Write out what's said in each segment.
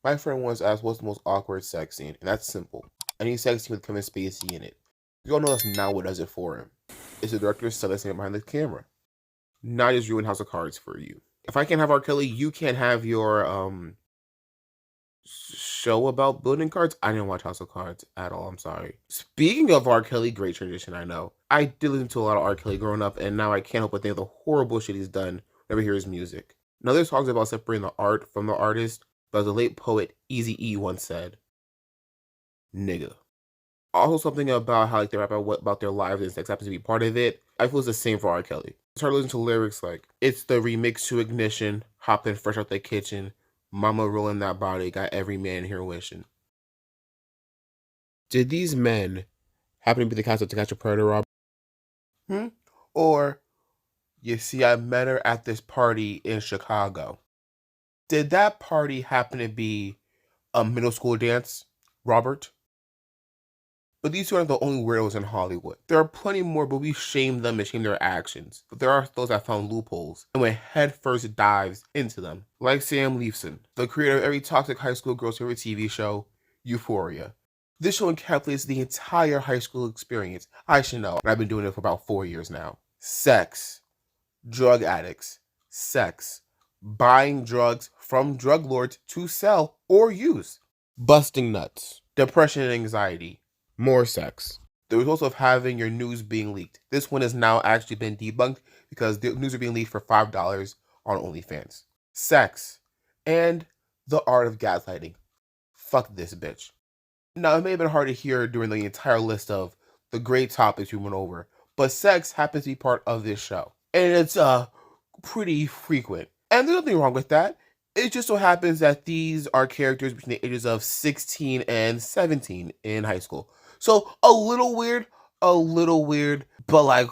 My friend once asked what's the most awkward sex scene, and that's simple. Any sex scene with Kevin Spacey in it. You all know that's not what does it for him. It's the director's son that's behind the camera. Not just ruin House of Cards for you. If I can't have R. Kelly, you can't have your show about building cards. I didn't watch House of Cards at all. I'm sorry. Speaking of R. Kelly, great transition, I know. I did listen to a lot of R. Kelly growing up, and now I can't help but think of the horrible shit he's done whenever I hear his music. Now, there's talks about separating the art from the artist, but as the late poet Eazy-E once said, nigga. Also, something about how they rap about their lives and sex happens to be part of it. I feel it's the same for R. Kelly. I started listening to lyrics like, it's the remix to Ignition, hopping fresh out the kitchen, mama rolling that body, got every man here wishing. Did these men happen to be the cast of To Catch a Predator, Rob? Or, you see, I met her at this party in Chicago. Did that party happen to be a middle school dance, Robert? But these two aren't the only weirdos in Hollywood. There are plenty more, but we shame them and shame their actions. But there are those that found loopholes and went headfirst dives into them. Like Sam Leifson, the creator of every toxic high school girl's favorite TV show, Euphoria. This show encapsulates the entire high school experience. I should know, and I've been doing it for about 4 years now. Sex, drug addicts, sex, buying drugs from drug lords to sell or use, busting nuts, depression and anxiety, more sex. The results of having your news being leaked. This one has now actually been debunked because the news are being leaked for $5 on OnlyFans. Sex. And the art of gaslighting. Fuck this bitch. Now, it may have been hard to hear during the entire list of the great topics we went over, but sex happens to be part of this show. And it's pretty frequent. And there's nothing wrong with that. It just so happens that these are characters between the ages of 16 and 17 in high school. So a little weird, but like,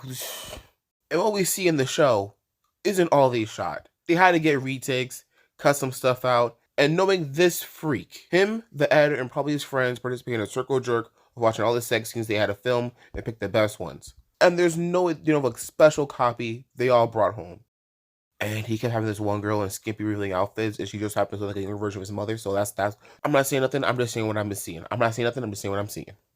and what we see in the show isn't all they shot. They had to get retakes, cut some stuff out, and knowing this freak, him, the editor, and probably his friends participating in a circle jerk of watching all the sex scenes they had to film and pick the best ones. And there's no, like special copy they all brought home. And he kept having this one girl in skimpy revealing outfits, and she just happens to look like a younger version of his mother. So that's. I'm not saying nothing. I'm just saying what I'm seeing. I'm not saying nothing. I'm just saying what I'm seeing.